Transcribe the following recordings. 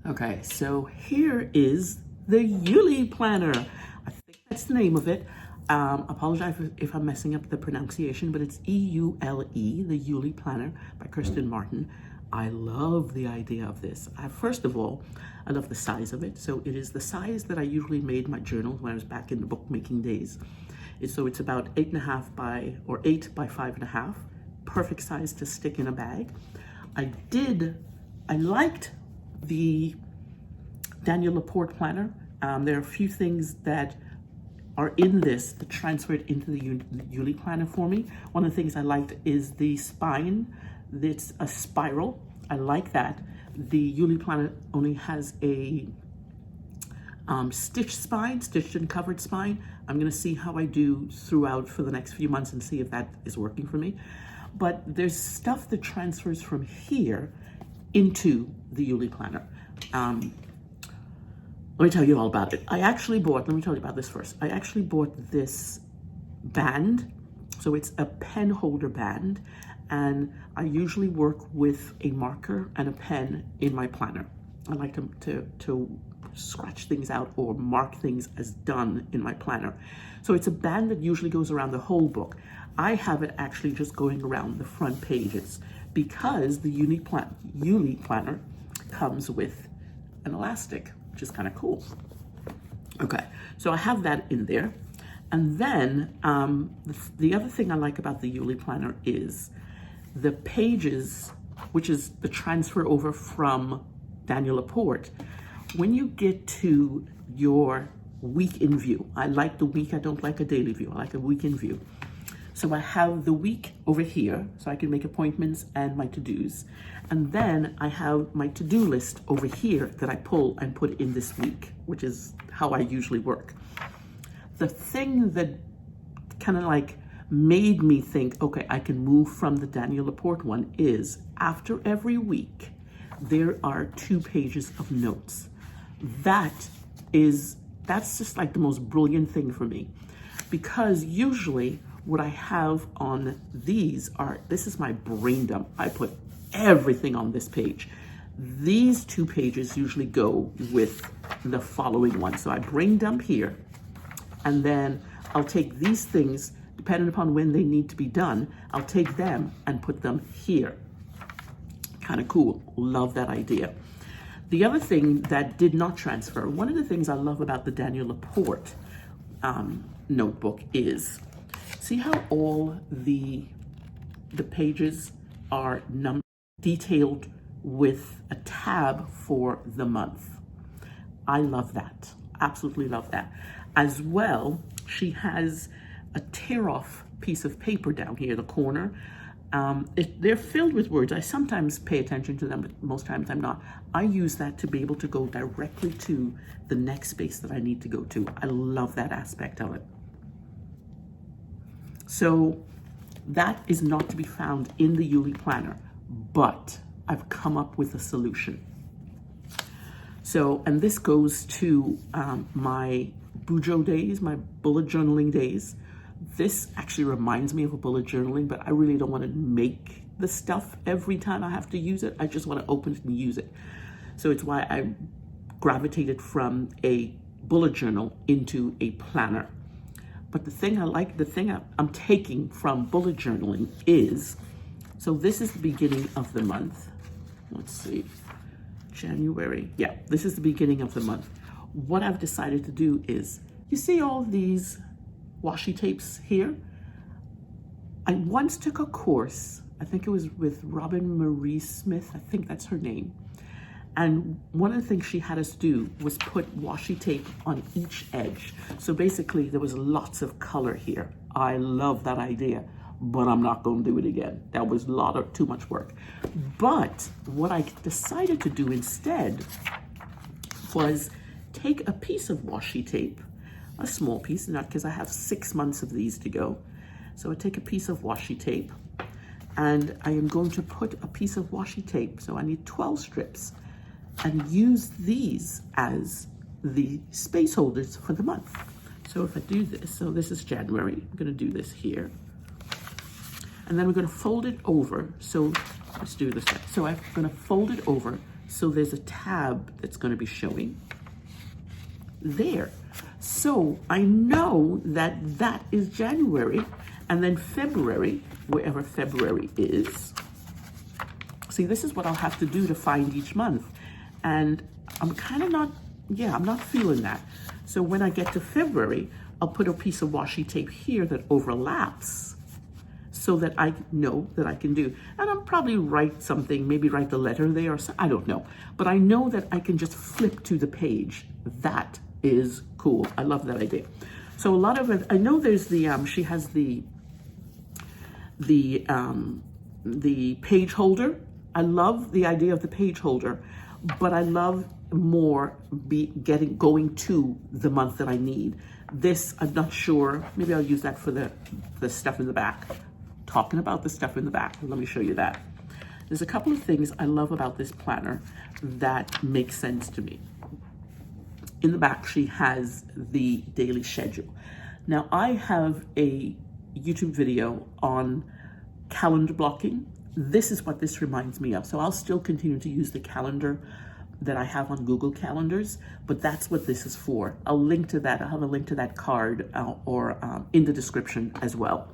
Okay, so here is the Eule Planner. I think that's the name of it. Apologize if I'm messing up the pronunciation, but it's E-U-L-E, the Eule Planner by Kristen Martin. I love the idea of this. First of all, I love the size of it. So it is the size that I usually made my journals when I was back in the bookmaking days. So it's about 8 by 5.5. Perfect size to stick in a bag. I liked the Daniel Laporte planner. There are a few things that are in this that transferred into the Eule planner for me. One of the things I liked is the spine. It's a spiral. I like that. The Eule planner only has a stitched and covered spine. I'm gonna see how I do throughout for the next few months and see if that is working for me. But there's stuff that transfers from here into the Eule planner. Let me tell you all about it. Let me tell you about this first. I actually bought this band. So it's a pen holder band, and I usually work with a marker and a pen in my planner. I like to scratch things out or mark things as done in my planner. So it's a band that usually goes around the whole book. I have it actually just going around the front pages because the Eule planner comes with an elastic, which is kind of cool. Okay, so I have that in there. And then the other thing I like about the Eule planner is the pages, which is the transfer over from Daniel Laporte. When you get to your week in view, I like the week, I don't like a daily view, I like a week in view. So I have the week over here, so I can make appointments and my to-dos. And then I have my to-do list over here that I pull and put in this week, which is how I usually work. The thing that kind of like made me think, okay, I can move from the Daniel Laporte one is after every week, there are 2 pages of notes. That's just like the most brilliant thing for me, because usually what I have on these this is my brain dump. I put everything on this page. These 2 pages usually go with the following one. So I brain dump here, and then I'll take these things, depending upon when they need to be done, I'll take them and put them here. Kind of cool, love that idea. The other thing that did not transfer, one of the things I love about the Daniel Laporte notebook is, see how all the pages are detailed with a tab for the month. I love that, absolutely love that. As well, she has a tear-off piece of paper down here, the corner. They're filled with words. I sometimes pay attention to them, but most times I'm not. I use that to be able to go directly to the next space that I need to go to. I love that aspect of it. So that is not to be found in the Eule planner, but I've come up with a solution. So, and this goes to my Bujo days, my bullet journaling days. This actually reminds me of a bullet journaling, but I really don't want to make the stuff every time I have to use it. I just want to open it and use it. So it's why I gravitated from a bullet journal into a planner. But the thing I'm taking from bullet journaling is, so this is the beginning of the month. Let's see, January. Yeah, this is the beginning of the month. What I've decided to do is, you see all these washi tapes here? I once took a course, I think it was with Robin Marie Smith, I think that's her name. And one of the things she had us do was put washi tape on each edge. So basically there was lots of color here. I love that idea, but I'm not going to do it again. That was too much work. But what I decided to do instead was take a piece of washi tape, a small piece, not because I have 6 months of these to go. So I take a piece of washi tape, and I am going to put a piece of washi tape, so I need 12 strips, and use these as the space holders for the month. So if I do this, so this is January, I'm gonna do this here. And then we're gonna fold it over. So let's do this. So I'm gonna fold it over So there's a tab that's going to be showing there. So I know that that is January, and then February, wherever February is. See, this is what I'll have to do to find each month. And I'm kind of not, I'm not feeling that. So when I get to February, I'll put a piece of washi tape here that overlaps so that I know that I can do. And I'll probably write something, maybe write the letter there, or I don't know. But I know that I can just flip to the page. That is cool. I love that idea. So a lot of it, I know there's the, she has the page holder. I love the idea of the page holder, but I love more going to the month that I need. This, I'm not sure. Maybe I'll use that for the stuff in the back. Talking about the stuff in the back, let me show you that. There's a couple of things I love about this planner that make sense to me. In the back, she has the daily schedule. Now, I have a YouTube video on calendar blocking. This is what this reminds me of. So I'll still continue to use the calendar that I have on Google Calendars, but that's what this is for. I'll link to that. I'll have a link to that card or in the description as well.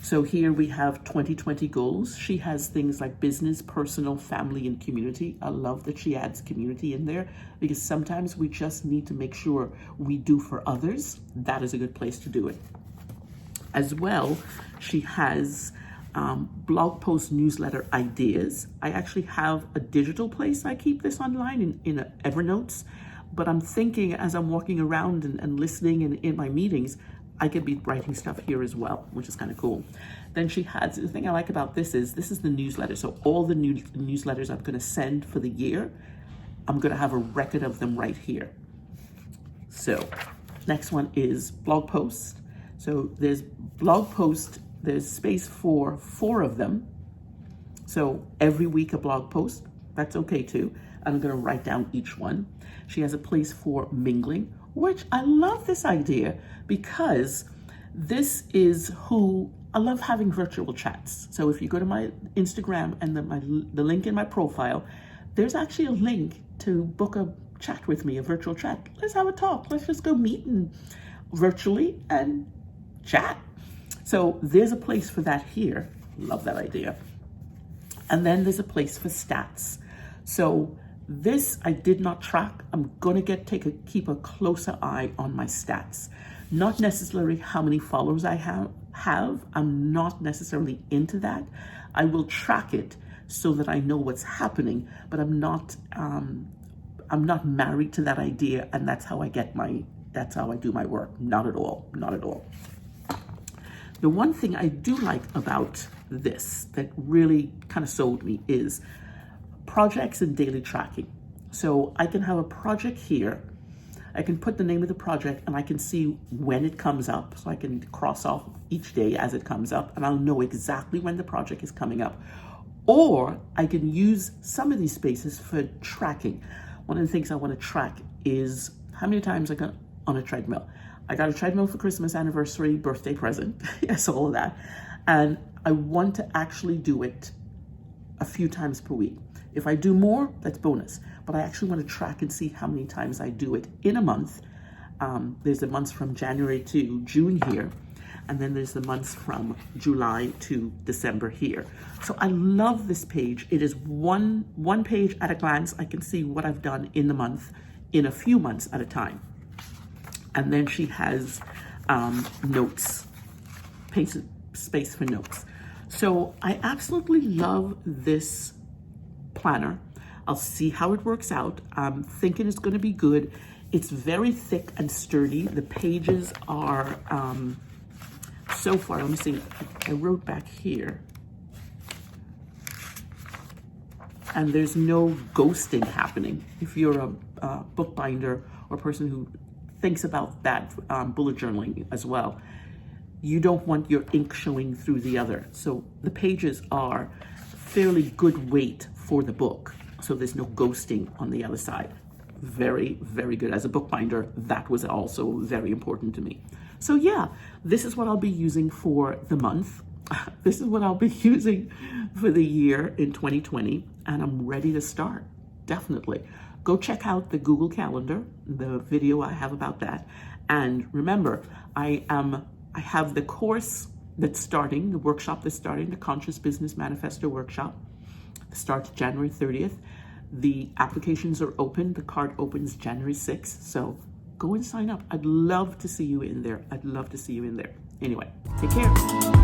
So here we have 2020 goals. She has things like business, personal, family, and community. I love that she adds community in there because sometimes we just need to make sure we do for others. That is a good place to do it. As well, she has blog post newsletter ideas. I actually have a digital place I keep this online in Evernote, but I'm thinking as I'm walking around and listening and in my meetings, I could be writing stuff here as well, which is kind of cool. Then she has, the thing I like about this is the newsletter. So all the newsletters I'm going to send for the year, I'm going to have a record of them right here. So next one is blog post. So there's blog post, there's space for 4 of them. So every week a blog post, that's okay too. I'm going to write down each one. She has a place for mingling, which I love this idea because this is who, I love having virtual chats. So if you go to my Instagram and the link in my profile, there's actually a link to book a chat with me, a virtual chat. Let's have a talk. Let's just go meet virtually and chat. So there's a place for that here. Love that idea. And then there's a place for stats. So this I did not track. I'm gonna keep a closer eye on my stats. Not necessarily how many followers I have. I'm not necessarily into that. I will track it so that I know what's happening, but I'm not married to that idea, and that's how I do my work. Not at all, not at all. The one thing I do like about this that really kind of sold me is projects and daily tracking. So I can have a project here. I can put the name of the project and I can see when it comes up. So I can cross off each day as it comes up and I'll know exactly when the project is coming up. Or I can use some of these spaces for tracking. One of the things I want to track is how many times I got on a treadmill. I got a treadmill for Christmas, anniversary, birthday present. Yes, all of that. And I want to actually do it a few times per week. If I do more, that's bonus. But I actually want to track and see how many times I do it in a month. There's the months from January to June here. And then there's the months from July to December here. So I love this page. It is one page at a glance. I can see what I've done in the month, in a few months at a time. And then she has notes, space for notes. So I absolutely love this planner. I'll see how it works out. I'm thinking it's going to be good. It's very thick and sturdy. The pages are, so far, let me see, I wrote back here. And there's no ghosting happening. If you're a bookbinder or person who thinks about that bullet journaling as well, you don't want your ink showing through the other. So the pages are fairly good weight for the book. So there's no ghosting on the other side. Very, very good. As a bookbinder, that was also very important to me. So yeah, this is what I'll be using for the month. This is what I'll be using for the year in 2020, and I'm ready to start. definitely. Go check out the Google Calendar, the video I have about that. And remember, I have the course that's starting, the workshop that's starting, the Conscious Business Manifesto workshop. It starts January 30th. The applications are open. The card opens January 6th. So go and sign up. I'd love to see you in there. I'd love to see you in there. Anyway, take care.